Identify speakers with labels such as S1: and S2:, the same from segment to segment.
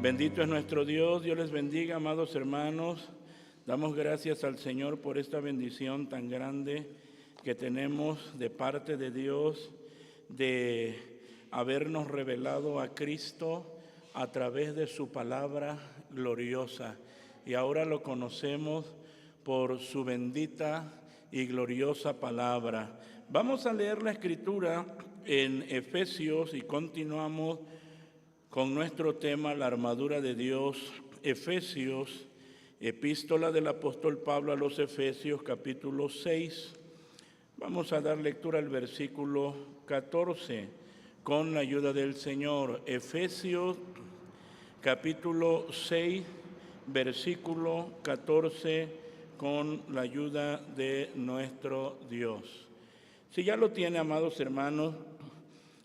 S1: Bendito es nuestro Dios. Dios les bendiga, amados hermanos. Damos gracias al Señor por esta bendición tan grande que tenemos de parte de Dios de habernos revelado a Cristo a través de su palabra gloriosa. Y ahora lo conocemos por su bendita y gloriosa palabra. Vamos a leer la Escritura en Efesios y continuamos con nuestro tema, la armadura de Dios. Efesios, epístola del apóstol Pablo a los Efesios, capítulo 6. Vamos a dar lectura al versículo 14 con la ayuda del Señor. Efesios, capítulo 6, versículo 14, con la ayuda de nuestro Dios. Si ya lo tiene, amados hermanos,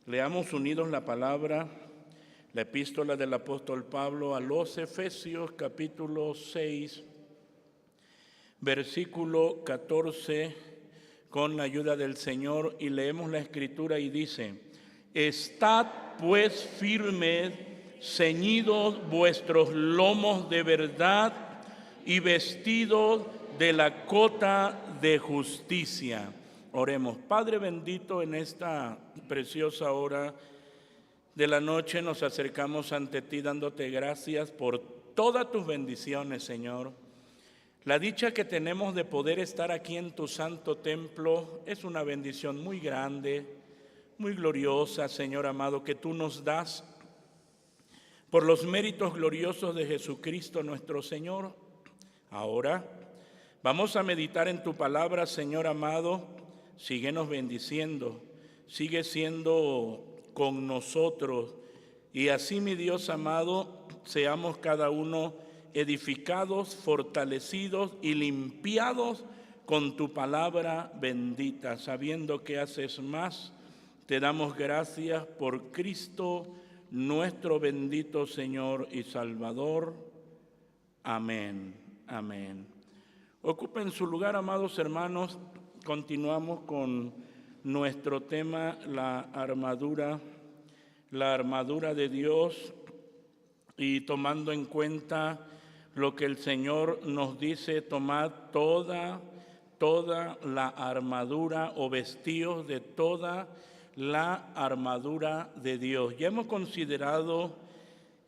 S1: leamos unidos la palabra. La epístola del apóstol Pablo a los Efesios, capítulo 6, versículo 14, con la ayuda del Señor, y leemos la Escritura y dice: Estad pues firmes, ceñidos vuestros lomos de verdad y vestidos de la cota de justicia. Oremos. Padre bendito, en esta preciosa hora de la noche nos acercamos ante ti dándote gracias por todas tus bendiciones, Señor. La dicha que tenemos de poder estar aquí en tu santo templo es una bendición muy grande, muy gloriosa, Señor amado, que tú nos das por los méritos gloriosos de Jesucristo nuestro Señor. Ahora vamos a meditar en tu palabra, Señor amado. Síguenos bendiciendo, sigue siendo con nosotros, y así, mi Dios amado, seamos cada uno edificados, fortalecidos y limpiados con tu palabra bendita, sabiendo que haces más. Te damos gracias por Cristo, nuestro bendito Señor y Salvador. Amén. Amén. Ocupen su lugar, amados hermanos. Continuamos con nuestro tema, la armadura de Dios, y tomando en cuenta lo que el Señor nos dice: tomad toda la armadura, o vestíos de toda la armadura de Dios. Ya hemos considerado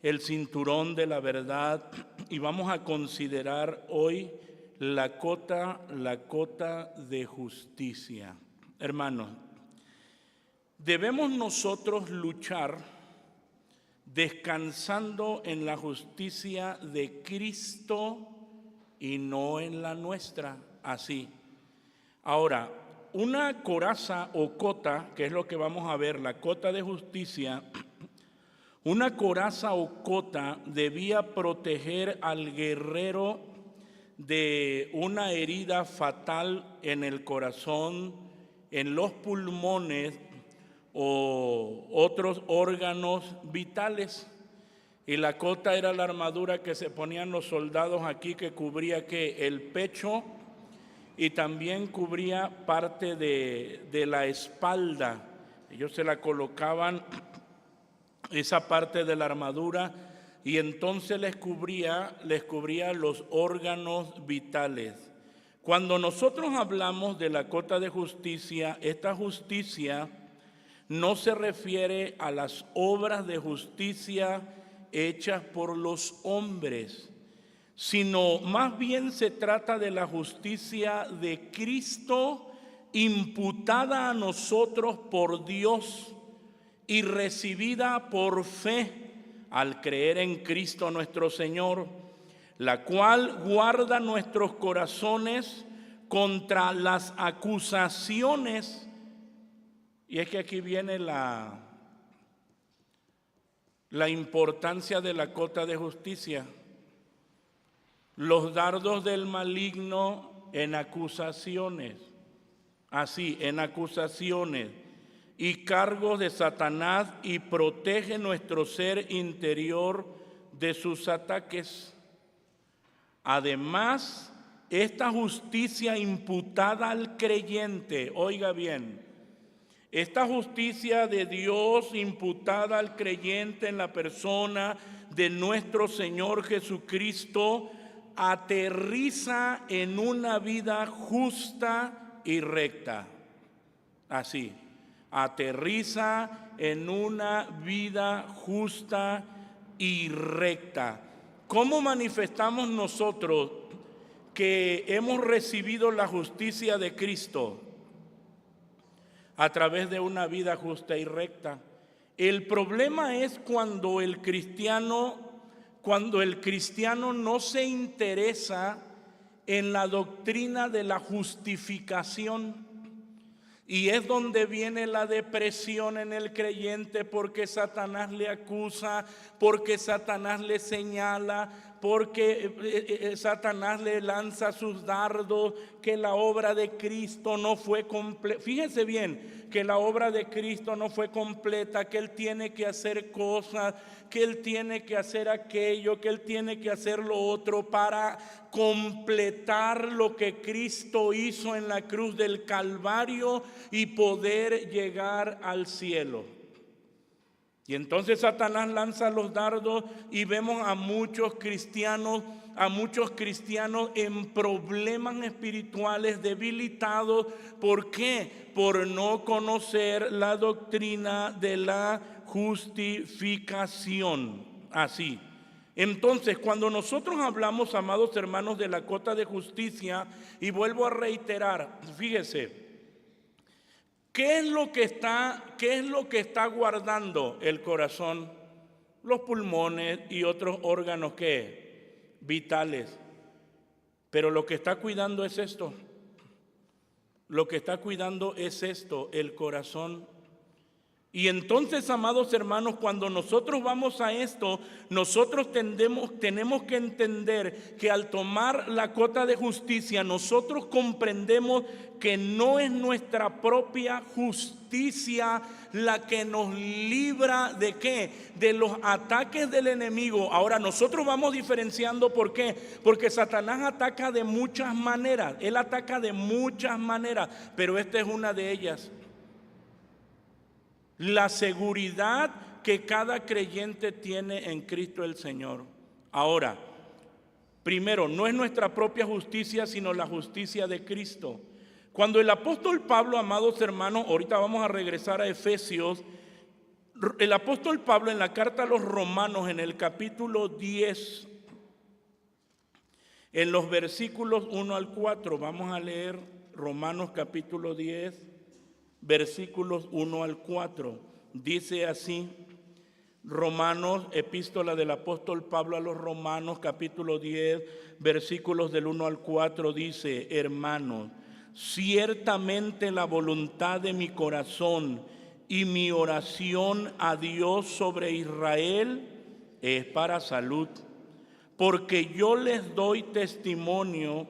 S1: el cinturón de la verdad y vamos a considerar hoy la cota de justicia. Hermanos, debemos nosotros luchar descansando en la justicia de Cristo y no en la nuestra. Así. Ahora, una coraza o cota, que es lo que vamos a ver, la cota de justicia, una coraza o cota debía proteger al guerrero de una herida fatal en el corazón, en los pulmones o otros órganos vitales. Y la cota era la armadura que se ponían los soldados aquí, que cubría el pecho y también cubría parte de la espalda. Ellos se la colocaban, esa parte de la armadura, y entonces les cubría los órganos vitales. Cuando nosotros hablamos de la cota de justicia, esta justicia no se refiere a las obras de justicia hechas por los hombres, sino más bien se trata de la justicia de Cristo imputada a nosotros por Dios y recibida por fe al creer en Cristo nuestro Señor, la cual guarda nuestros corazones contra las acusaciones. Y es que aquí viene la importancia de la cota de justicia. Los dardos del maligno en acusaciones, así, en acusaciones y cargos de Satanás, y protege nuestro ser interior de sus ataques. Además, esta justicia imputada al creyente, oiga bien, Esta justicia de Dios imputada al creyente en la persona de nuestro Señor Jesucristo aterriza en una vida justa y recta. Así, aterriza en una vida justa y recta. ¿Cómo manifestamos nosotros que hemos recibido la justicia de Cristo? A través de una vida justa y recta. El problema es cuando el cristiano no se interesa en la doctrina de la justificación. Y es donde viene la depresión en el creyente, porque Satanás le acusa, porque Satanás le señala, porque Satanás le lanza sus dardos, que la obra de Cristo no fue completa. Fíjense bien, que la obra de Cristo no fue completa, que Él tiene que hacer cosas, que Él tiene que hacer aquello, que Él tiene que hacer lo otro para completar lo que Cristo hizo en la cruz del Calvario y poder llegar al cielo. Y entonces Satanás lanza los dardos y vemos a muchos cristianos en problemas espirituales, debilitados. ¿Por qué? Por no conocer la doctrina de la justificación. Así. Entonces, cuando nosotros hablamos, amados hermanos, de la cota de justicia, y vuelvo a reiterar, fíjese, ¿qué es lo que está guardando el corazón? Los pulmones y otros órganos vitales. Pero lo que está cuidando es esto. Lo que está cuidando es esto, el corazón. Y entonces, amados hermanos, cuando nosotros vamos a esto, nosotros tenemos que entender que al tomar la cota de justicia, nosotros comprendemos que no es nuestra propia justicia la que nos libra ¿de qué? De los ataques del enemigo. Ahora, nosotros vamos diferenciando, ¿por qué? Porque Satanás ataca de muchas maneras. Él ataca de muchas maneras, pero esta es una de ellas. La seguridad que cada creyente tiene en Cristo el Señor. Ahora, primero, no es nuestra propia justicia, sino la justicia de Cristo. Cuando el apóstol Pablo, amados hermanos, ahorita vamos a regresar a Efesios, el apóstol Pablo en la carta a los Romanos, en el capítulo 10, en los versículos 1 al 4, vamos a leer Romanos capítulo 10, versículos 1 al 4, dice así, Romanos, epístola del apóstol Pablo a los Romanos, capítulo 10, versículos del 1 al 4, dice, hermanos, ciertamente la voluntad de mi corazón y mi oración a Dios sobre Israel es para salud, porque yo les doy testimonio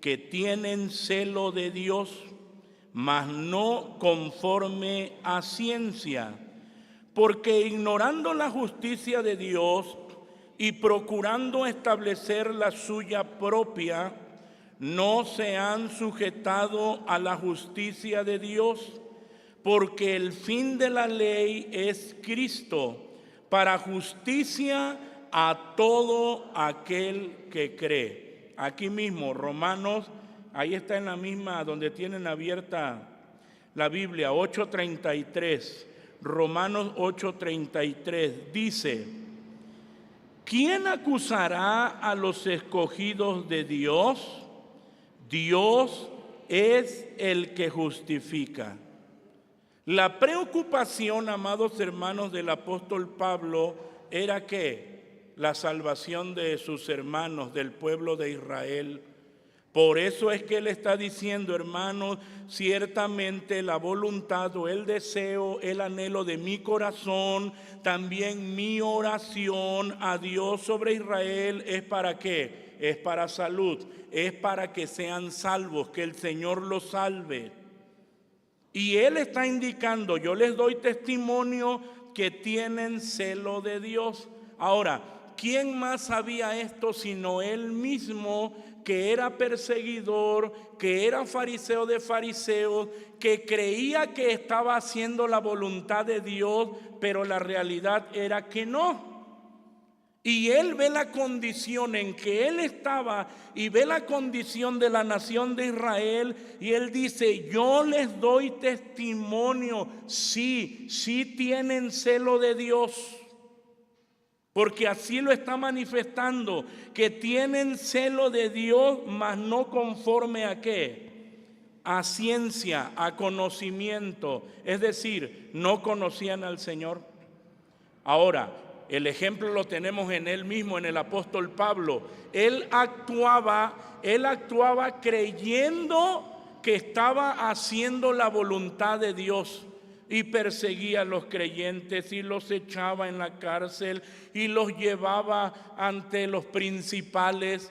S1: que tienen celo de Dios, mas no conforme a ciencia, porque ignorando la justicia de Dios y procurando establecer la suya propia, no se han sujetado a la justicia de Dios, porque el fin de la ley es Cristo, para justicia a todo aquel que cree. Aquí mismo, Romanos, ahí está en la misma, donde tienen abierta la Biblia, 8:33, Romanos 8:33, dice, ¿quién acusará a los escogidos de Dios? Dios es el que justifica. La preocupación, amados hermanos, del apóstol Pablo era que la salvación de sus hermanos, del pueblo de Israel. Por eso es que él está diciendo, hermanos, ciertamente la voluntad o el deseo, el anhelo de mi corazón, también mi oración a Dios sobre Israel es para ¿qué? Es para salud, es para que sean salvos, que el Señor los salve. Y él está indicando, yo les doy testimonio que tienen celo de Dios. Ahora, ¿quién más sabía esto sino él mismo, que era perseguidor, que era fariseo de fariseos, que creía que estaba haciendo la voluntad de Dios, pero la realidad era que no? Y él ve la condición en que él estaba y ve la condición de la nación de Israel, y él dice: yo les doy testimonio, sí tienen celo de Dios, porque así lo está manifestando, que tienen celo de Dios, mas no conforme a ¿qué? A ciencia, a conocimiento. Es decir, no conocían al Señor. Ahora, el ejemplo lo tenemos en él mismo, en el apóstol Pablo. Él actuaba creyendo que estaba haciendo la voluntad de Dios, y perseguía a los creyentes y los echaba en la cárcel y los llevaba ante los principales.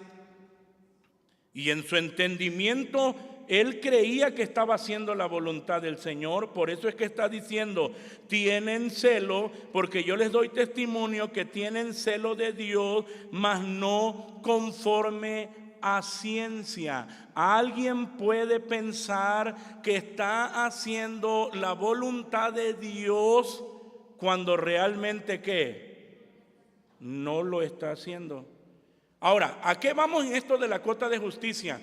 S1: Y en su entendimiento él creía que estaba haciendo la voluntad del Señor. Por eso es que está diciendo: tienen celo, porque yo les doy testimonio que tienen celo de Dios, mas no conforme a ciencia. Alguien puede pensar que está haciendo la voluntad de Dios cuando realmente ¿qué? No lo está haciendo. Ahora, ¿a qué vamos en esto de la cuota de justicia?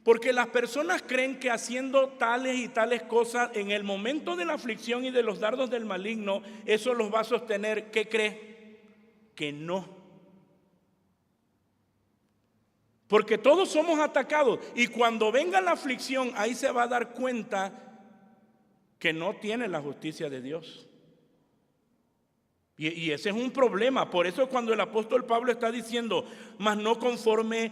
S1: Porque las personas creen que haciendo tales y tales cosas en el momento de la aflicción y de los dardos del maligno, eso los va a sostener. ¿Qué cree? Que no. Porque todos somos atacados, y cuando venga la aflicción, ahí se va a dar cuenta que no tiene la justicia de Dios. Y ese es un problema. Por eso cuando el apóstol Pablo está diciendo: mas no conforme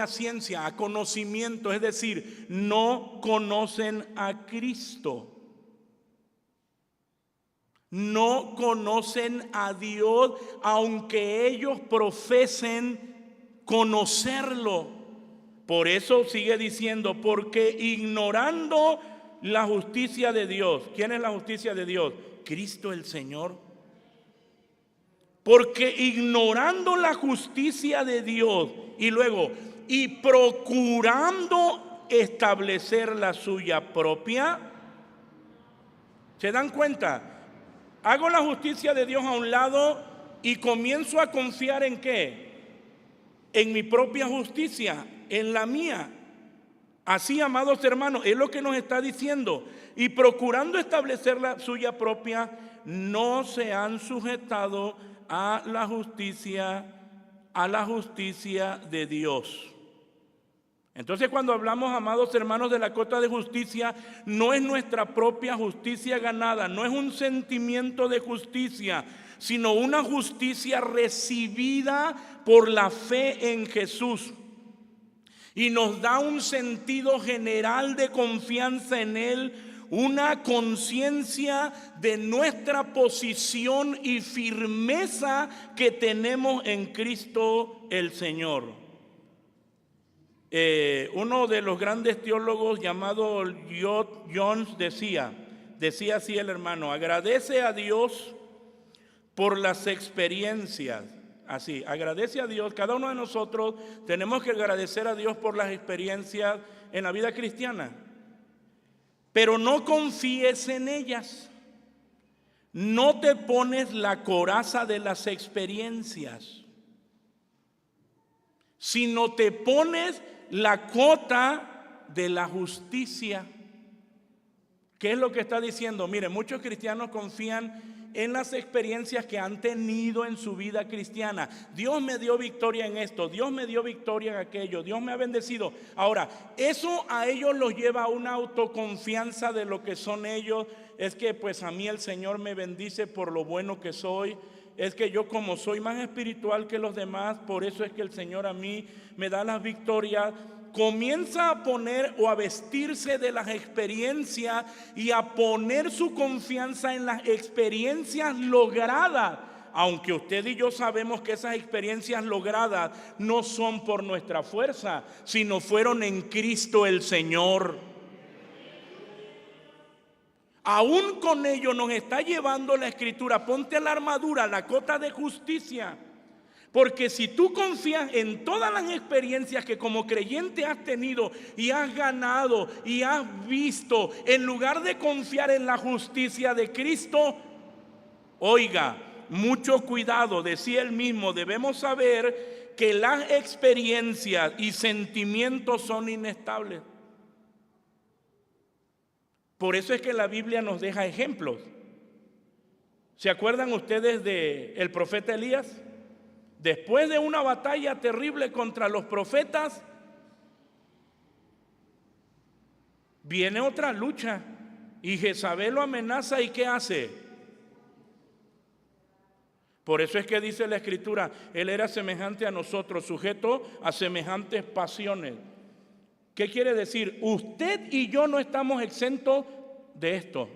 S1: a ciencia, a conocimiento, es decir, no conocen a Cristo. No conocen a Dios, aunque ellos profesen conocerlo. Por eso sigue diciendo: porque ignorando la justicia de Dios. ¿Quién es la justicia de Dios? Cristo el Señor. Porque ignorando la justicia de Dios, y luego, y procurando establecer la suya propia. ¿Se dan cuenta? Hago la justicia de Dios a un lado y comienzo a confiar ¿en qué? En mi propia justicia, en la mía. Así, amados hermanos, es lo que nos está diciendo. Y procurando establecer la suya propia, no se han sujetado a la justicia de Dios. Entonces, cuando hablamos, amados hermanos, de la cuota de justicia, no es nuestra propia justicia ganada, no es un sentimiento de justicia, sino una justicia recibida por la fe en Jesús. Y nos da un sentido general de confianza en Él, una conciencia de nuestra posición y firmeza que tenemos en Cristo el Señor. Uno de los grandes teólogos llamado Lloyd Jones decía así el hermano: agradece a Dios por las experiencias. Así, agradece a Dios. Cada uno de nosotros tenemos que agradecer a Dios por las experiencias en la vida cristiana. Pero no confíes en ellas. No te pones la coraza de las experiencias, sino te pones la cota de la justicia. ¿Qué es lo que está diciendo? Mire, muchos cristianos confían en las experiencias que han tenido en su vida cristiana. Dios me dio victoria en esto, Dios me dio victoria en aquello, Dios me ha bendecido. Ahora, eso a ellos los lleva a una autoconfianza de lo que son ellos. Es que pues a mí el Señor me bendice por lo bueno que soy. Es que yo, como soy más espiritual que los demás, por eso es que el Señor a mí me da las victorias. Comienza a poner o a vestirse de las experiencias y a poner su confianza en las experiencias logradas, aunque usted y yo sabemos que esas experiencias logradas no son por nuestra fuerza, sino fueron en Cristo el Señor. Aún con ello nos está llevando la Escritura: ponte la armadura, la cota de justicia. Porque si tú confías en todas las experiencias que como creyente has tenido y has ganado y has visto, en lugar de confiar en la justicia de Cristo, oiga, mucho cuidado, decía él mismo, debemos saber que las experiencias y sentimientos son inestables. Por eso es que la Biblia nos deja ejemplos. ¿Se acuerdan ustedes del profeta Elías? Después de una batalla terrible contra los profetas, viene otra lucha y Jezabel lo amenaza. ¿Y qué hace? Por eso es que dice la Escritura: él era semejante a nosotros, sujeto a semejantes pasiones. ¿Qué quiere decir? Usted y yo no estamos exentos de esto.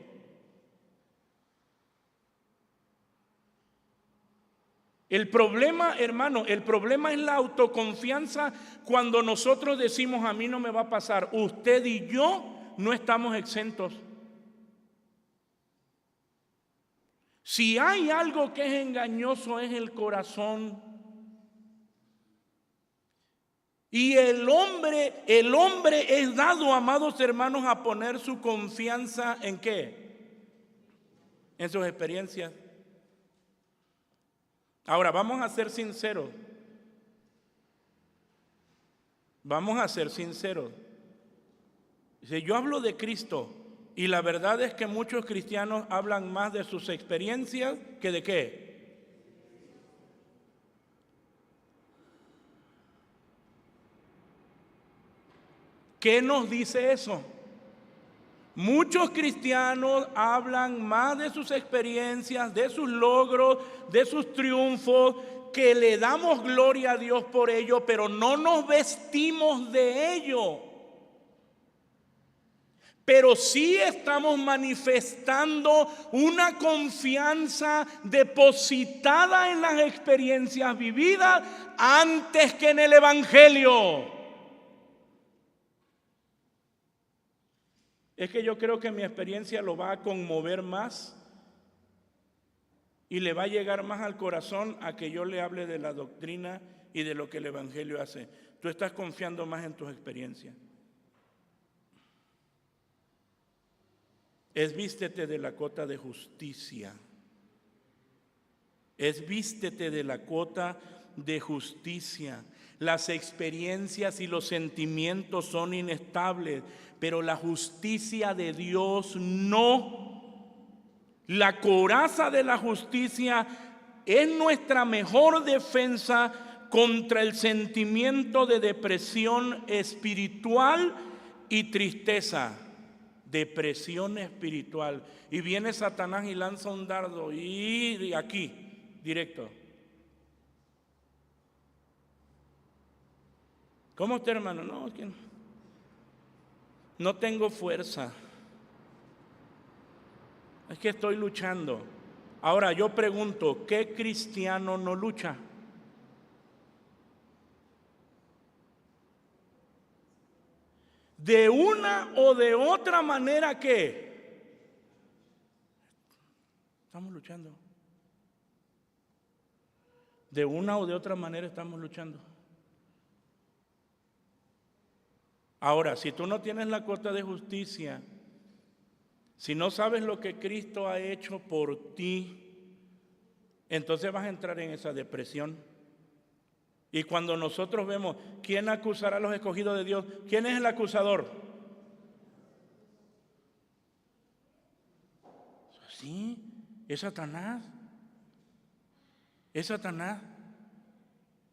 S1: El problema, hermano, el problema es la autoconfianza cuando nosotros decimos: a mí no me va a pasar. Usted y yo no estamos exentos. Si hay algo que es engañoso, es el corazón. Y el hombre es dado, amados hermanos, a poner su confianza ¿en qué? En sus experiencias. Ahora, vamos a ser sinceros. Vamos a ser sinceros. Si yo hablo de Cristo, y la verdad es que muchos cristianos hablan más de sus experiencias que de qué. ¿Qué nos dice eso? Muchos cristianos hablan más de sus experiencias, de sus logros, de sus triunfos, que le damos gloria a Dios por ello, pero no nos vestimos de ello. Pero sí estamos manifestando una confianza depositada en las experiencias vividas antes que en el Evangelio. Es que yo creo que mi experiencia lo va a conmover más y le va a llegar más al corazón a que yo le hable de la doctrina y de lo que el Evangelio hace. Tú estás confiando más en tus experiencias. Es vístete de la cota de justicia. Es vístete de la cota de justicia. Las experiencias y los sentimientos son inestables, pero la justicia de Dios no. La coraza de la justicia es nuestra mejor defensa contra el sentimiento de depresión espiritual y tristeza. Depresión espiritual. Y viene Satanás y lanza un dardo y aquí, directo. ¿Cómo está, hermano? No, es que no tengo fuerza. Es que estoy luchando. Ahora yo pregunto, ¿qué cristiano no lucha? De una o de otra manera, ¿qué? Estamos luchando. De una o de otra manera estamos luchando. Ahora, si tú no tienes la cota de justicia, si no sabes lo que Cristo ha hecho por ti, entonces vas a entrar en esa depresión. Y cuando nosotros vemos, ¿quién acusará a los escogidos de Dios? ¿Quién es el acusador? Sí, es Satanás. Es Satanás.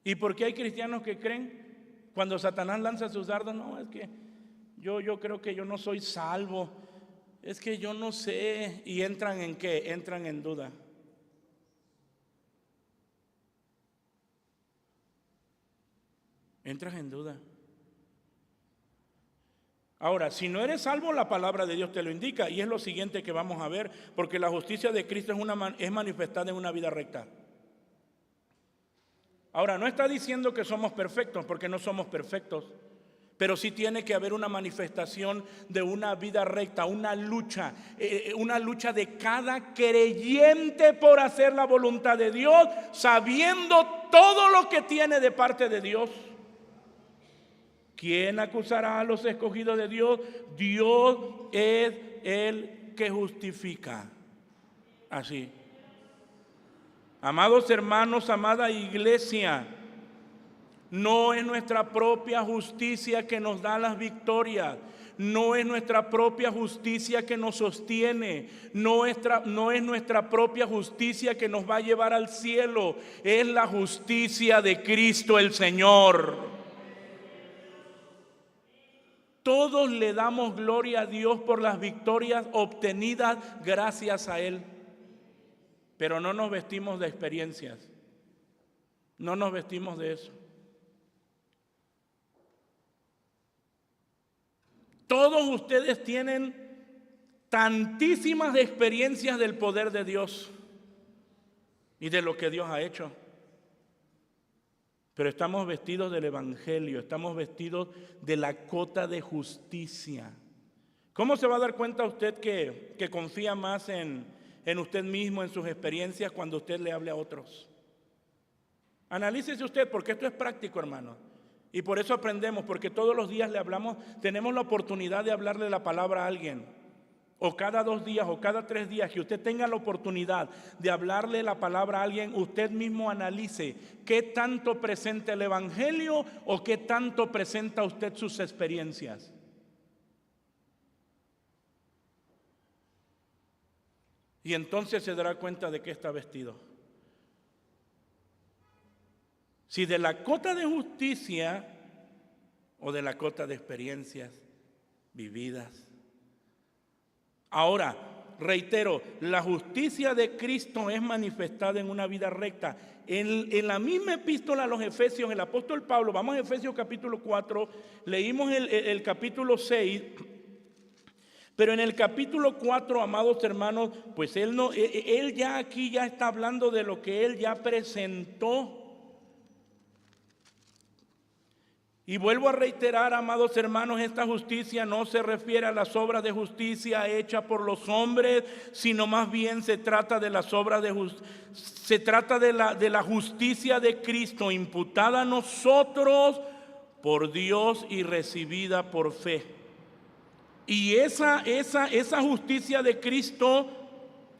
S1: ¿Y por qué hay cristianos que creen cuando Satanás lanza sus dardos? No, es que yo creo que yo no soy salvo. Es que yo no sé. ¿Y entran en qué? Entran en duda. Entras en duda. Ahora, si no eres salvo, la palabra de Dios te lo indica, y es lo siguiente que vamos a ver, porque la justicia de Cristo es manifestada en una vida recta. Ahora, no está diciendo que somos perfectos, porque no somos perfectos, Pero sí tiene que haber una manifestación de una vida recta, una lucha de cada creyente por hacer la voluntad de Dios, sabiendo todo lo que tiene de parte de Dios. ¿Quién acusará a los escogidos de Dios? Dios es el que justifica. Así. Amados hermanos, amada iglesia, no es nuestra propia justicia que nos da las victorias. No es nuestra propia justicia que nos sostiene. No es nuestra propia justicia que nos va a llevar al cielo. Es la justicia de Cristo el Señor. Todos le damos gloria a Dios por las victorias obtenidas gracias a Él. Pero no nos vestimos de experiencias. No nos vestimos de eso. Todos ustedes tienen tantísimas experiencias del poder de Dios y de lo que Dios ha hecho. Pero estamos vestidos del Evangelio, estamos vestidos de la cota de justicia. ¿Cómo se va a dar cuenta usted que confía más en usted mismo, en sus experiencias, cuando usted le hable a otros? Analícese usted, porque esto es práctico, hermano. Y por eso aprendemos, porque todos los días le hablamos, tenemos la oportunidad de hablarle la palabra a alguien. O cada 2 días o cada 3 días que usted tenga la oportunidad de hablarle la palabra a alguien, usted mismo analice qué tanto presenta el Evangelio o qué tanto presenta usted sus experiencias. Y entonces se dará cuenta de qué está vestido. Si de la cota de justicia o de la cota de experiencias vividas. Ahora, reitero, la justicia de Cristo es manifestada en una vida recta. En la misma epístola a los Efesios, el apóstol Pablo, vamos a Efesios capítulo 4, leímos el capítulo 6, pero en el capítulo 4, amados hermanos, pues él ya aquí ya está hablando de lo que él ya presentó. Y vuelvo a reiterar, amados hermanos, esta justicia no se refiere a las obras de justicia hechas por los hombres, sino más bien se trata de las obras se trata de la justicia de Cristo imputada a nosotros por Dios y recibida por fe. Y esa justicia de Cristo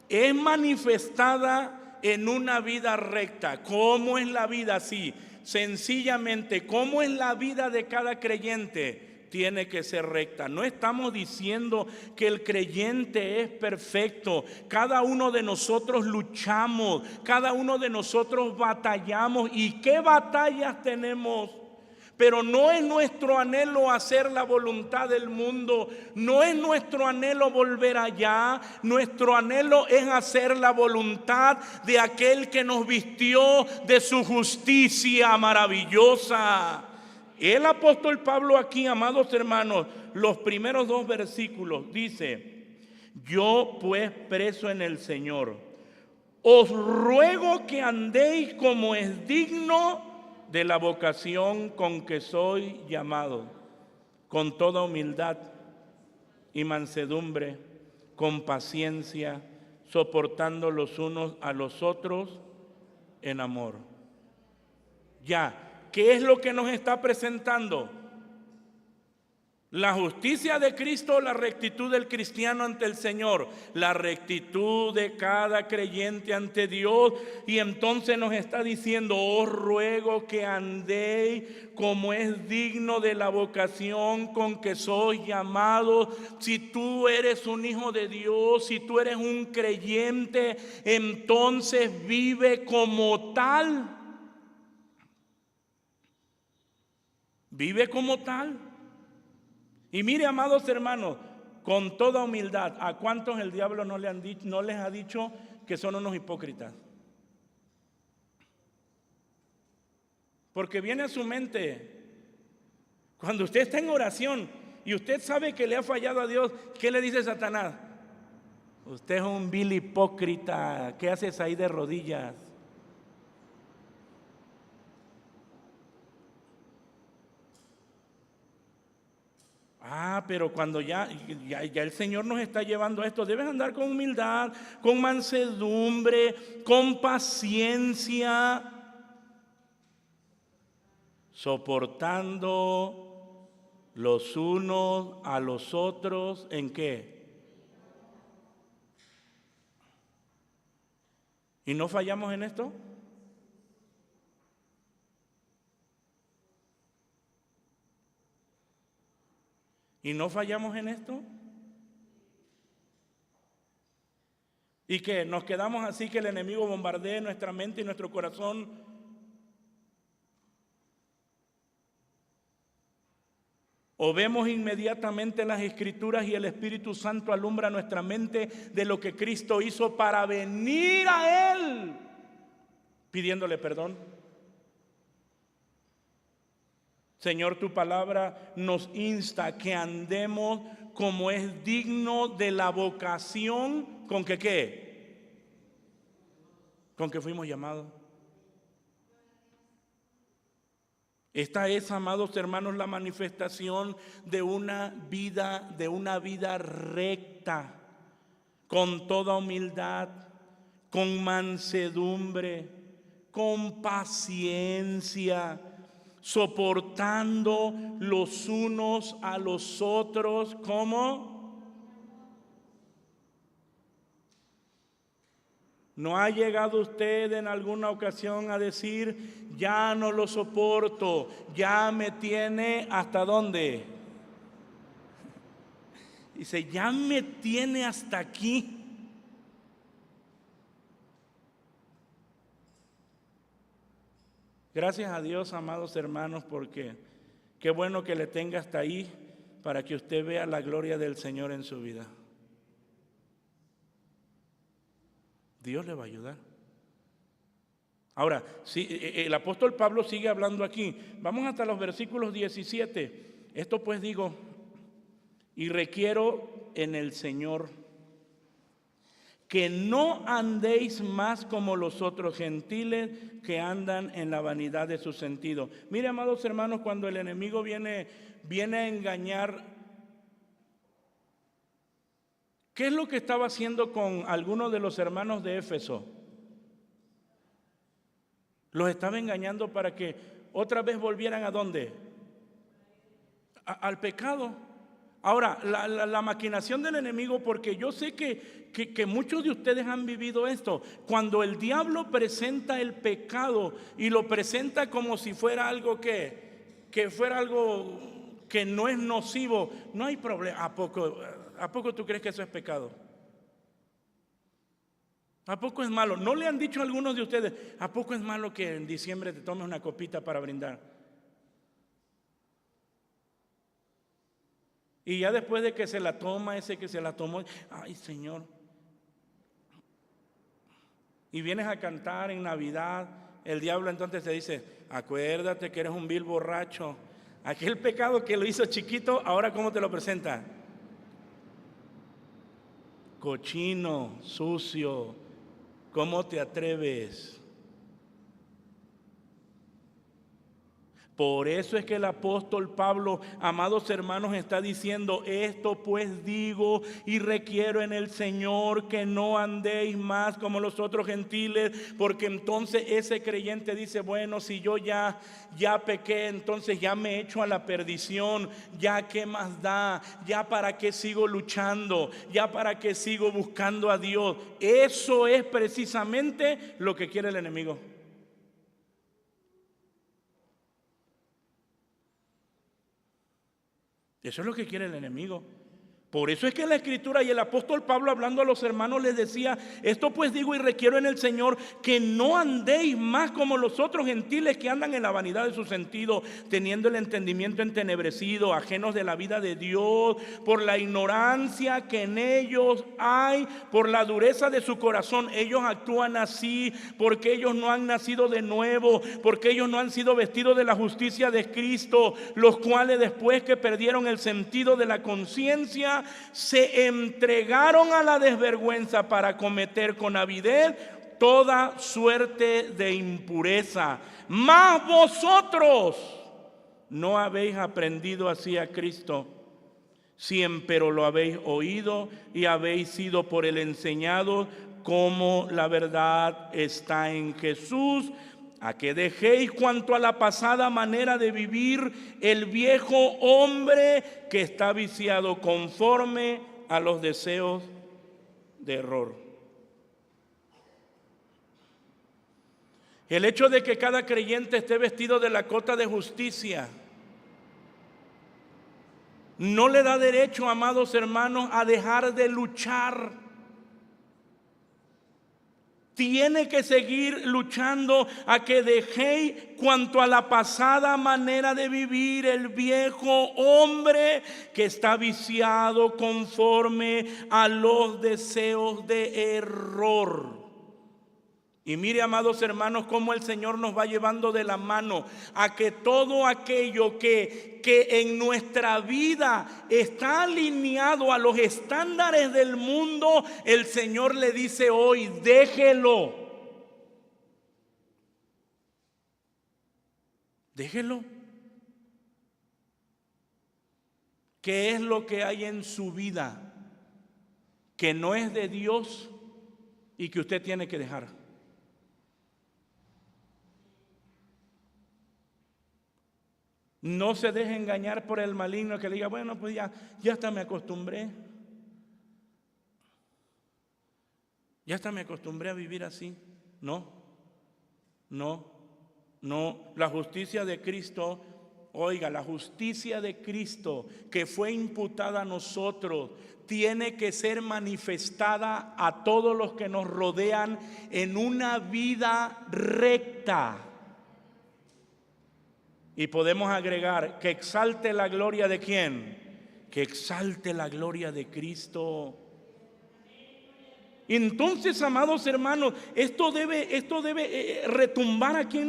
S1: es manifestada en una vida recta. ¿Cómo es la vida así? Sencillamente, ¿cómo es la vida de cada creyente? Tiene que ser recta. No estamos diciendo que el creyente es perfecto. Cada uno de nosotros luchamos, cada uno de nosotros batallamos. ¿Y qué batallas tenemos? Pero no es nuestro anhelo hacer la voluntad del mundo, no es nuestro anhelo volver allá, nuestro anhelo es hacer la voluntad de aquel que nos vistió de su justicia maravillosa. El apóstol Pablo aquí, amados hermanos, los primeros 2 versículos dice: yo pues preso en el Señor, os ruego que andéis como es digno de la vocación con que soy llamado, con toda humildad y mansedumbre, con paciencia, soportando los unos a los otros en amor. Ya, ¿qué es lo que nos está presentando? La justicia de Cristo, la rectitud del cristiano ante el Señor, la rectitud de cada creyente ante Dios. Y entonces nos está diciendo: os ruego que andéis como es digno de la vocación con que sois llamados. Si tú eres un hijo de Dios, si tú eres un creyente, entonces vive como tal. Vive como tal. Y mire, amados hermanos, con toda humildad, ¿a cuántos el diablo no les ha dicho que son unos hipócritas? Porque viene a su mente, cuando usted está en oración y usted sabe que le ha fallado a Dios, ¿qué le dice Satanás? Usted es un vil hipócrita, ¿qué haces ahí de rodillas? Pero cuando ya el Señor nos está llevando a esto, debes andar con humildad, con mansedumbre, con paciencia, soportando los unos a los otros. ¿En qué? ¿Y no fallamos en esto? ¿Y no fallamos en esto? ¿Y qué? ¿Nos quedamos así que el enemigo bombardee nuestra mente y nuestro corazón? ¿O vemos inmediatamente las Escrituras y el Espíritu Santo alumbra nuestra mente de lo que Cristo hizo para venir a Él pidiéndole perdón? Señor, tu palabra nos insta que andemos como es digno de la vocación con que ¿qué? Con que fuimos llamados. Esta es, amados hermanos, la manifestación de una vida recta, con toda humildad, con mansedumbre, con paciencia, soportando los unos a los otros. ¿Cómo? ¿No ha llegado usted en alguna ocasión a decir, ya no lo soporto, ya me tiene hasta dónde? Dice, ya me tiene hasta aquí. Gracias a Dios, amados hermanos, porque qué bueno que le tenga hasta ahí para que usted vea la gloria del Señor en su vida. Dios le va a ayudar. Ahora, si el apóstol Pablo sigue hablando aquí, vamos hasta los versículos 17. Esto pues digo, y requiero en el Señor que no andéis más como los otros gentiles que andan en la vanidad de su sentido. Mire, amados hermanos, cuando el enemigo viene a engañar, ¿qué es lo que estaba haciendo con algunos de los hermanos de Éfeso? Los estaba engañando para que otra vez volvieran ¿a dónde? Al pecado. Ahora, la maquinación del enemigo, porque yo sé que muchos de ustedes han vivido esto. Cuando el diablo presenta el pecado y lo presenta como si fuera algo que fuera algo que no es nocivo, no hay problema. ¿A poco tú crees que eso es pecado? ¿A poco es malo? ¿No le han dicho a algunos de ustedes, a poco es malo que en diciembre te tomes una copita para brindar? Y ya después de que se la toma, ese que se la tomó, ay Señor. Y vienes a cantar en Navidad, el diablo entonces te dice, acuérdate que eres un vil borracho. Aquel pecado que lo hizo chiquito, ahora ¿cómo te lo presenta? Cochino, sucio, ¿cómo te atreves? Por eso es que el apóstol Pablo, amados hermanos, está diciendo, esto pues digo y requiero en el Señor que no andéis más como los otros gentiles, porque entonces ese creyente dice, bueno, si yo ya pequé, entonces ya me echo a la perdición, ya qué más da, ya para qué sigo luchando, ya para qué sigo buscando a Dios. Eso es precisamente lo que quiere el enemigo. Eso es lo que quiere el enemigo. Por eso es que la Escritura y el apóstol Pablo hablando a los hermanos les decía, esto pues digo y requiero en el Señor que no andéis más como los otros gentiles que andan en la vanidad de su sentido, teniendo el entendimiento entenebrecido, ajenos de la vida de Dios, por la ignorancia que en ellos hay, por la dureza de su corazón. Ellos actúan así porque ellos no han nacido de nuevo, porque ellos no han sido vestidos de la justicia de Cristo, los cuales después que perdieron el sentido de la conciencia, se entregaron a la desvergüenza para cometer con avidez toda suerte de impureza. Mas vosotros no habéis aprendido así a Cristo, Si empero lo habéis oído y habéis sido por él enseñados, como la verdad está en Jesús, a que dejéis cuanto a la pasada manera de vivir el viejo hombre que está viciado conforme a los deseos de error. El hecho de que cada creyente esté vestido de la cota de justicia no le da derecho, amados hermanos, a dejar de luchar. Tiene que seguir luchando a que dejéis cuanto a la pasada manera de vivir el viejo hombre que está viciado conforme a los deseos de error. Y mire, amados hermanos, cómo el Señor nos va llevando de la mano a que todo aquello que en nuestra vida está alineado a los estándares del mundo, el Señor le dice hoy, déjelo. Déjelo. ¿Qué es lo que hay en su vida que no es de Dios y que usted tiene que dejar? No se deje engañar por el maligno que diga, bueno, pues ya hasta me acostumbré. Ya hasta me acostumbré a vivir así. No. La justicia de Cristo, oiga, la justicia de Cristo que fue imputada a nosotros tiene que ser manifestada a todos los que nos rodean en una vida recta. Y podemos agregar que exalte la gloria de ¿quién? Que exalte la gloria de Cristo. Entonces, amados hermanos, esto debe retumbar aquí en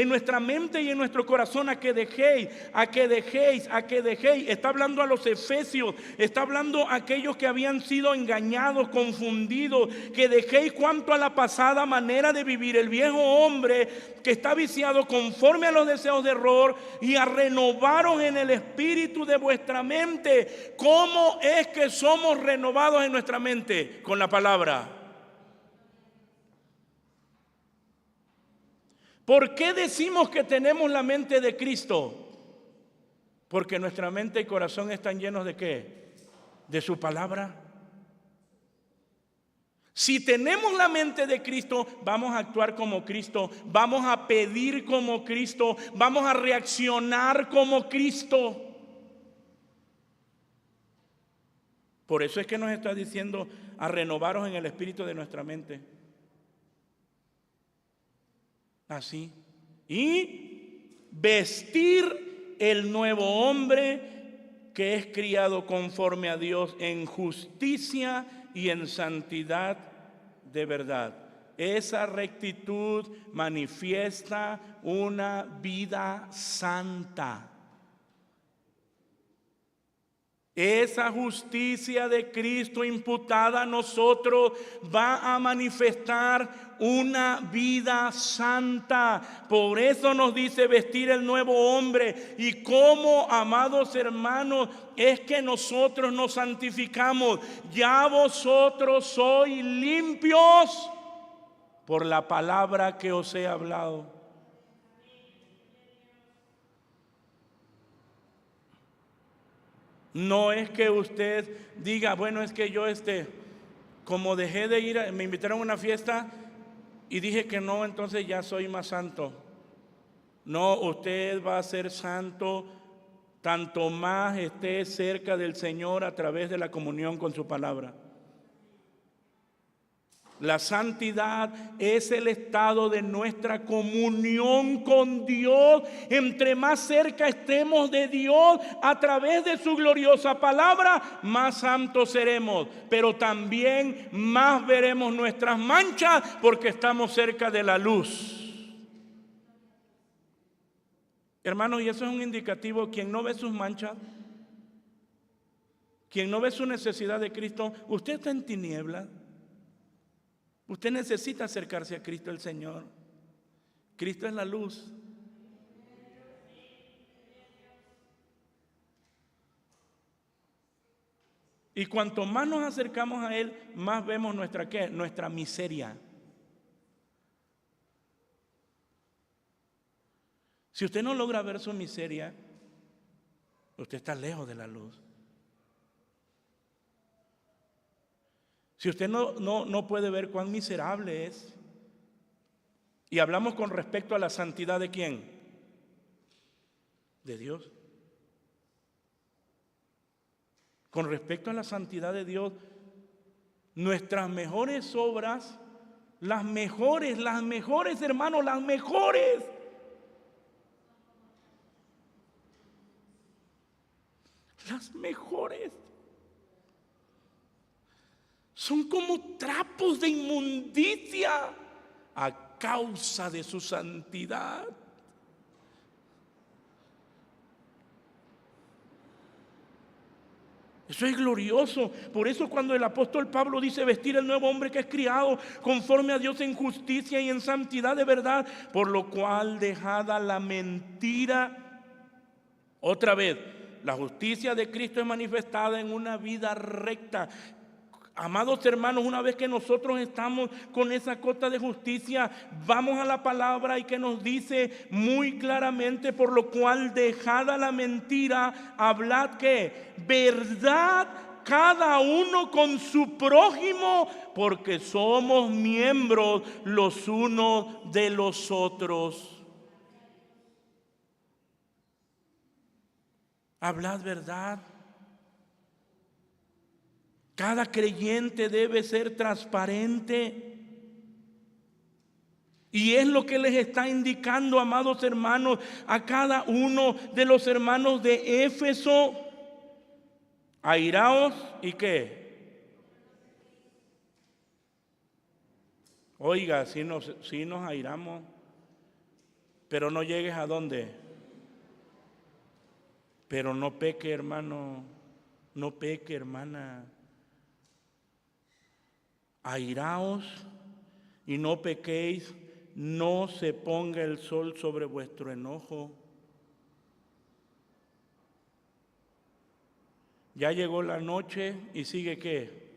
S1: nuestra mente y en nuestro corazón, a que dejéis. Está hablando a los efesios, está hablando a aquellos que habían sido engañados, confundidos, que dejéis cuanto a la pasada manera de vivir el viejo hombre que está viciado conforme a los deseos de error, y a renovaros en el espíritu de vuestra mente. ¿Cómo es que somos renovados en nuestra mente? Con la palabra. ¿Por qué decimos que tenemos la mente de Cristo? Porque nuestra mente y corazón están llenos ¿de qué? De su palabra. Si tenemos la mente de Cristo, vamos a actuar como Cristo, vamos a pedir como Cristo, vamos a reaccionar como Cristo. Por eso es que nos está diciendo a renovaros en el espíritu de nuestra mente. Así. Y vestir el nuevo hombre que es criado conforme a Dios en justicia y en santidad de verdad. Esa rectitud manifiesta una vida santa. Esa justicia de Cristo imputada a nosotros va a manifestar una vida santa. Por eso nos dice vestir el nuevo hombre. Y cómo, amados hermanos, es que nosotros nos santificamos. Ya vosotros sois limpios por la palabra que os he hablado. No es que usted diga, bueno, es que yo como dejé de ir, me invitaron a una fiesta y dije que no, entonces ya soy más santo. No, usted va a ser santo tanto más esté cerca del Señor a través de la comunión con su palabra. La santidad es el estado de nuestra comunión con Dios. Entre más cerca estemos de Dios a través de su gloriosa palabra, más santos seremos. Pero también más veremos nuestras manchas porque estamos cerca de la luz. Hermanos, y eso es un indicativo. Quien no ve sus manchas, quien no ve su necesidad de Cristo, usted está en tinieblas. Usted necesita acercarse a Cristo el Señor. Cristo es la luz. Y cuanto más nos acercamos a Él, más vemos nuestra ¿qué? Nuestra miseria. Si usted no logra ver su miseria, usted está lejos de la luz. Si usted no puede ver cuán miserable es, y hablamos con respecto a la santidad ¿de quién? De Dios. Con respecto a la santidad de Dios, nuestras mejores obras, las mejores, hermanos, las mejores, son como trapos de inmundicia a causa de su santidad. Eso es glorioso. Por eso cuando el apóstol Pablo dice vestir el nuevo hombre que es criado conforme a Dios en justicia y en santidad de verdad, por lo cual dejada la mentira. Otra vez, la justicia de Cristo es manifestada en una vida recta. Amados hermanos, una vez que nosotros estamos con esa cota de justicia, vamos a la palabra y que nos dice muy claramente, por lo cual dejada la mentira, hablad ¿qué? Verdad cada uno con su prójimo, porque somos miembros los unos de los otros. Hablad verdad. Cada creyente debe ser transparente. Y es lo que les está indicando, amados hermanos, a cada uno de los hermanos de Éfeso. Airaos y qué. Oiga, si nos airamos, pero no llegues a dónde. Pero no peque, hermano, no peque, hermana. Airaos y no pequéis, no se ponga el sol sobre vuestro enojo. Ya llegó la noche y sigue ¿qué?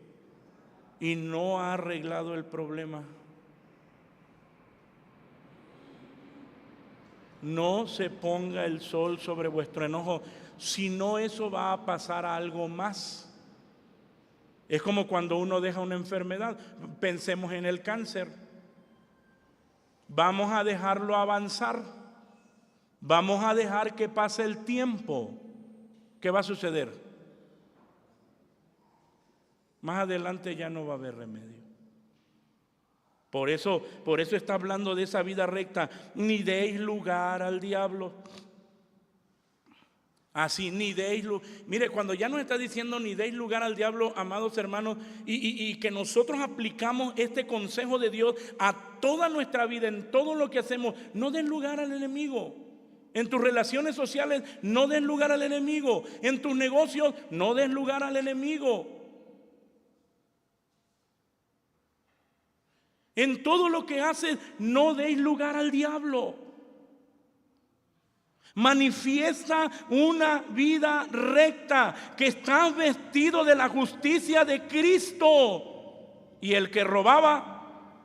S1: Y no ha arreglado el problema. No se ponga el sol sobre vuestro enojo, si no eso va a pasar a algo más. Es como cuando uno deja una enfermedad. Pensemos en el cáncer. Vamos a dejarlo avanzar. Vamos a dejar que pase el tiempo. ¿Qué va a suceder? Más adelante ya no va a haber remedio. Por eso está hablando de esa vida recta. Ni deis lugar al diablo. Así, ni deis lugar. Mire, cuando ya nos está diciendo ni deis lugar al diablo, amados hermanos, y que nosotros aplicamos este consejo de Dios a toda nuestra vida, en todo lo que hacemos, no den lugar al enemigo. En tus relaciones sociales, no des lugar al enemigo. En tus negocios, no des lugar al enemigo. En todo lo que haces, no deis lugar al diablo. Manifiesta una vida recta, que estás vestido de la justicia de Cristo. Y el que robaba,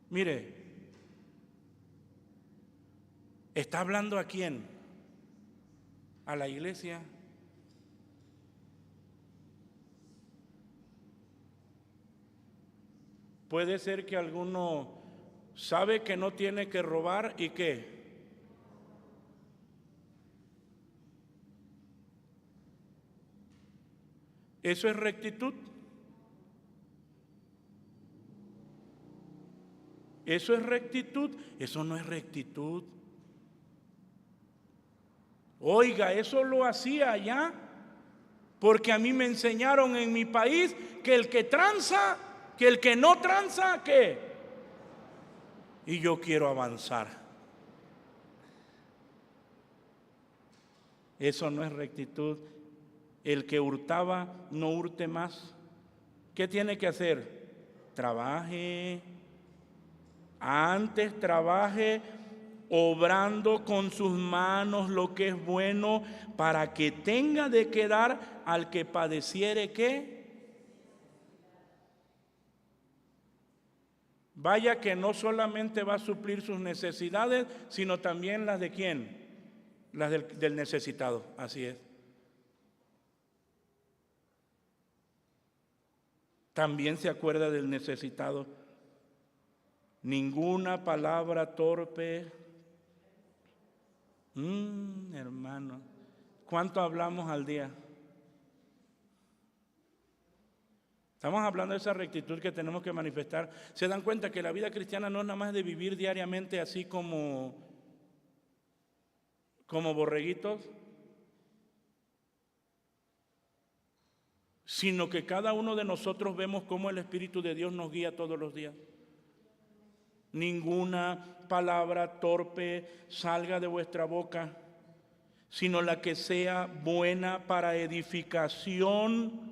S1: mire, ¿está hablando a quién? A la iglesia. Puede ser que alguno sabe que no tiene que robar y ¿qué? ¿Eso es rectitud? ¿Eso es rectitud? Eso no es rectitud. Oiga, eso lo hacía allá, porque a mí me enseñaron en mi país que el que tranza, que el que no tranza, ¿qué? Y yo quiero avanzar. Eso no es rectitud. El que hurtaba, no hurte más. ¿Qué tiene que hacer? Trabaje. Antes trabaje obrando con sus manos lo que es bueno, para que tenga de qué dar al que padeciere ¿qué? Vaya que no solamente va a suplir sus necesidades, sino también las de ¿quién? Las del necesitado, así es. También se acuerda del necesitado. Ninguna palabra torpe. Hermano, ¿cuánto hablamos al día? Estamos hablando de esa rectitud que tenemos que manifestar. ¿Se dan cuenta que la vida cristiana no es nada más de vivir diariamente así como borreguitos? Sino que cada uno de nosotros vemos cómo el Espíritu de Dios nos guía todos los días. Ninguna palabra torpe salga de vuestra boca, sino la que sea buena para edificación,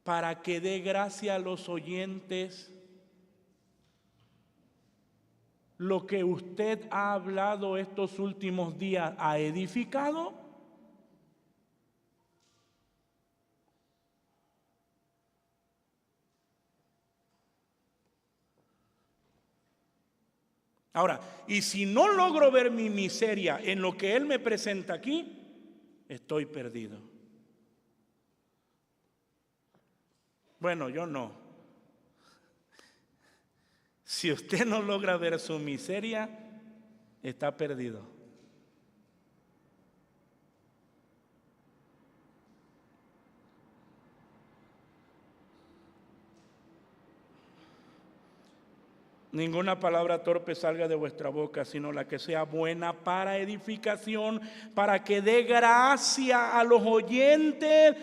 S1: para que dé gracia a los oyentes. Lo que usted ha hablado estos últimos días, ¿ha edificado? Ahora, y si no logro ver mi miseria en lo que Él me presenta aquí, estoy perdido. Bueno, yo no. Si usted no logra ver su miseria, está perdido. Ninguna palabra torpe salga de vuestra boca, sino la que sea buena para edificación, para que dé gracia a los oyentes.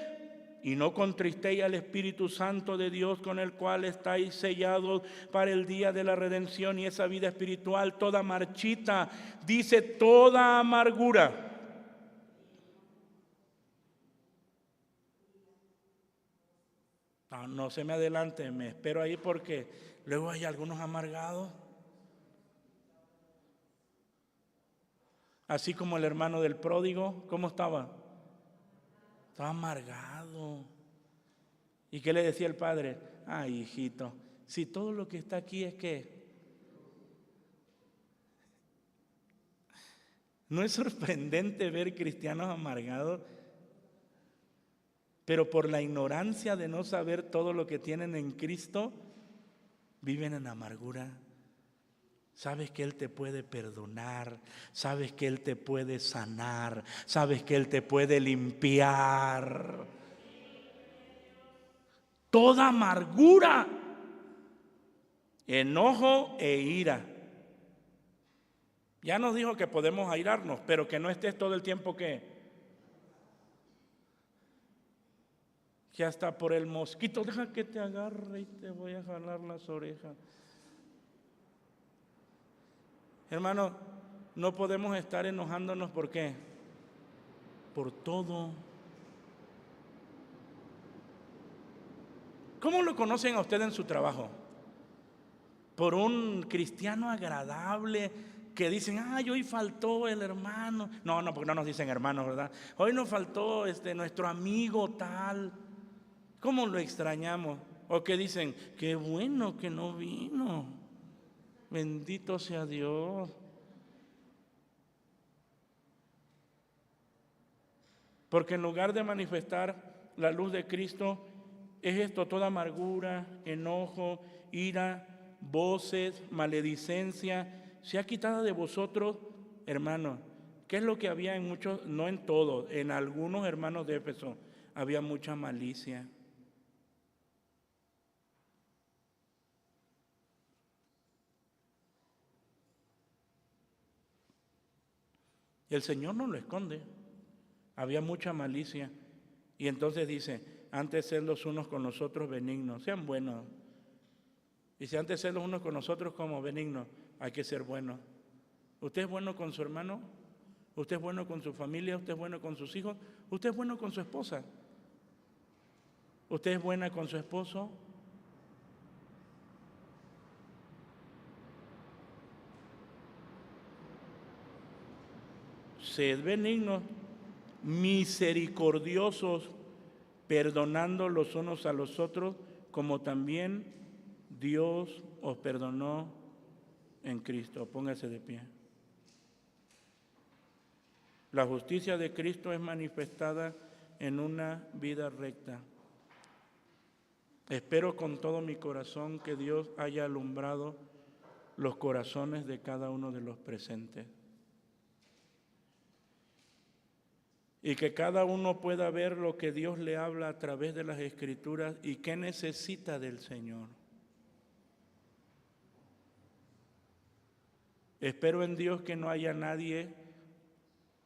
S1: Y no contristéis al Espíritu Santo de Dios, con el cual estáis sellados para el día de la redención. Y esa vida espiritual toda marchita, dice toda amargura. No se me adelante, me espero ahí porque luego hay algunos amargados. Así como el hermano del pródigo, ¿cómo estaba? Estaba amargado. ¿Y qué le decía el padre? Ay, hijito, si todo lo que está aquí es que... ¿No es sorprendente ver cristianos amargados? Pero por la ignorancia de no saber todo lo que tienen en Cristo, viven en amargura. Sabes que Él te puede perdonar, sabes que Él te puede sanar, sabes que Él te puede limpiar. Toda amargura, enojo e ira. Ya nos dijo que podemos airarnos, pero que no estés todo el tiempo que hasta por el mosquito, deja que te agarre y te voy a jalar las orejas. Hermano, no podemos estar enojándonos, ¿por qué? Por todo. ¿Cómo lo conocen a usted en su trabajo? Por un cristiano agradable que dicen, ay, hoy faltó el hermano. No, porque no nos dicen hermanos, ¿verdad? Hoy nos faltó nuestro amigo tal. ¿Cómo lo extrañamos? O que dicen, qué bueno que no vino. Bendito sea Dios. Porque en lugar de manifestar la luz de Cristo, es esto, toda amargura, enojo, ira, voces, maledicencia, se ha quitado de vosotros, hermanos. ¿Qué es lo que había en muchos, no en todos, en algunos hermanos de Éfeso? Había mucha malicia. Y el Señor no lo esconde. Había mucha malicia. Y entonces dice, antes ser los unos con los otros benignos, sean buenos. Y si antes ser los unos con nosotros como benignos, hay que ser buenos. ¿Usted es bueno con su hermano? ¿Usted es bueno con su familia? ¿Usted es bueno con sus hijos? ¿Usted es bueno con su esposa? ¿Usted es buena con su esposo? sed benignos, misericordiosos, perdonando los unos a los otros, como también Dios os perdonó en Cristo. Póngase de pie. La justicia de Cristo es manifestada en una vida recta. Espero con todo mi corazón que Dios haya alumbrado los corazones de cada uno de los presentes. Y que cada uno pueda ver lo que Dios le habla a través de las Escrituras y qué necesita del Señor. Espero en Dios que no haya nadie,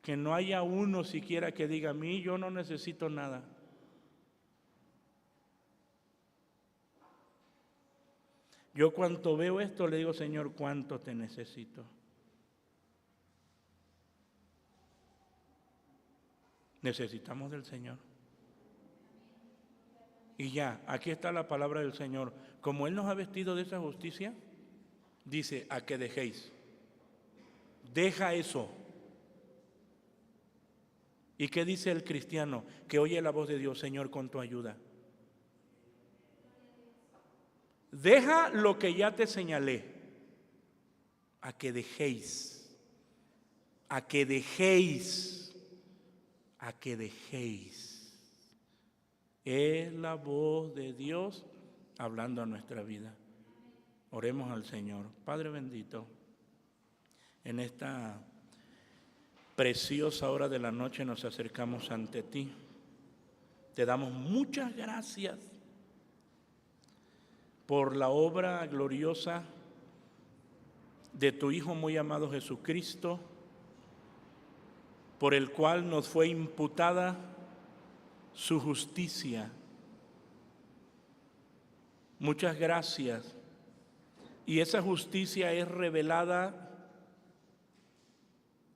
S1: que no haya uno siquiera que diga: a mí yo no necesito nada. Yo cuando veo esto le digo: Señor, ¿cuánto te necesito? Necesitamos del Señor. Y ya, aquí está la palabra del Señor. Como Él nos ha vestido de esa justicia, dice: a que dejéis. Deja eso. ¿Y qué dice el cristiano? Que oye la voz de Dios: Señor, con tu ayuda. Deja lo que ya te señalé. A que dejéis. A que dejéis. A que dejéis. Es la voz de Dios hablando a nuestra vida. Oremos al Señor. Padre bendito, en esta preciosa hora de la noche nos acercamos ante ti. Te damos muchas gracias por la obra gloriosa de tu Hijo muy amado Jesucristo, por el cual nos fue imputada su justicia. Muchas gracias. Y esa justicia es revelada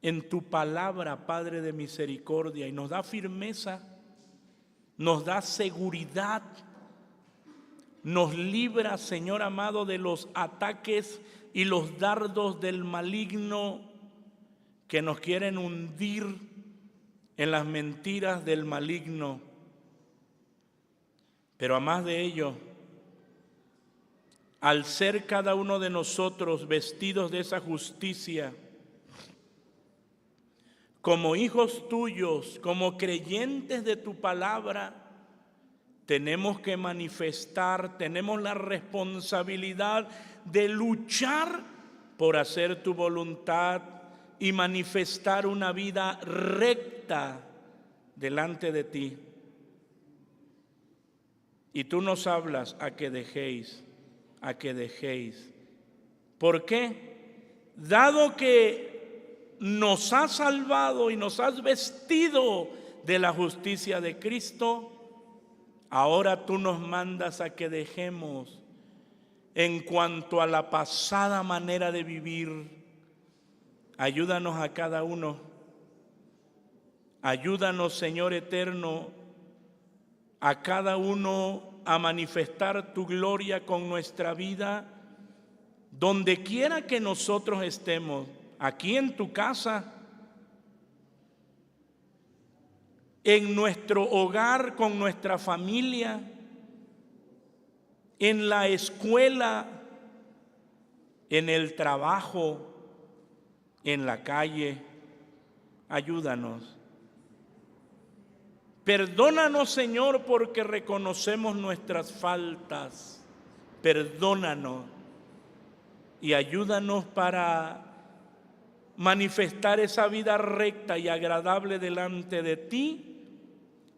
S1: en tu palabra, Padre de misericordia, y nos da firmeza, nos da seguridad, nos libra, Señor amado, de los ataques y los dardos del maligno que nos quieren hundir en las mentiras del maligno. Pero a más de ello, al ser cada uno de nosotros vestidos de esa justicia, como hijos tuyos, como creyentes de tu palabra, tenemos que manifestar, tenemos la responsabilidad de luchar por hacer tu voluntad y manifestar una vida recta delante de ti. Y tú nos hablas: a que dejéis, a que dejéis. ¿Por qué? Dado que nos has salvado y nos has vestido de la justicia de Cristo, ahora tú nos mandas a que dejemos en cuanto a la pasada manera de vivir. Ayúdanos a cada uno. Ayúdanos, Señor eterno, a cada uno a manifestar tu gloria con nuestra vida, donde quiera que nosotros estemos, aquí en tu casa, en nuestro hogar, con nuestra familia, en la escuela, en el trabajo, en la calle. Ayúdanos. Perdónanos, Señor, porque reconocemos nuestras faltas. Perdónanos y ayúdanos para manifestar esa vida recta y agradable delante de ti,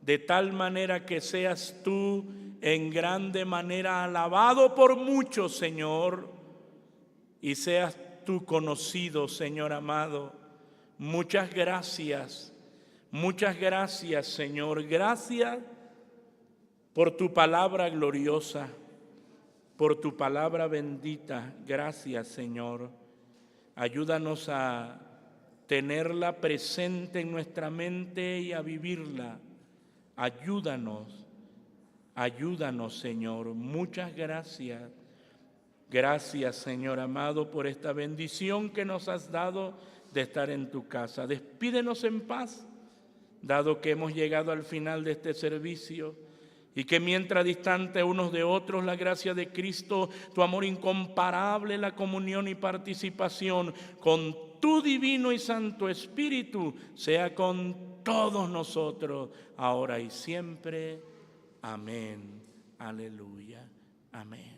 S1: de tal manera que seas tú en grande manera alabado por muchos, Señor, y seas tú conocido, Señor amado. Muchas gracias, Señor. Gracias por tu palabra gloriosa, por tu palabra bendita. Gracias, Señor. Ayúdanos a tenerla presente en nuestra mente y a vivirla. Ayúdanos, Señor. Muchas gracias. Gracias, Señor amado, por esta bendición que nos has dado de estar en tu casa. Despídenos en paz, dado que hemos llegado al final de este servicio, y que mientras distantes unos de otros, la gracia de Cristo, tu amor incomparable, la comunión y participación con tu divino y santo Espíritu sea con todos nosotros, ahora y siempre. Amén. Aleluya. Amén.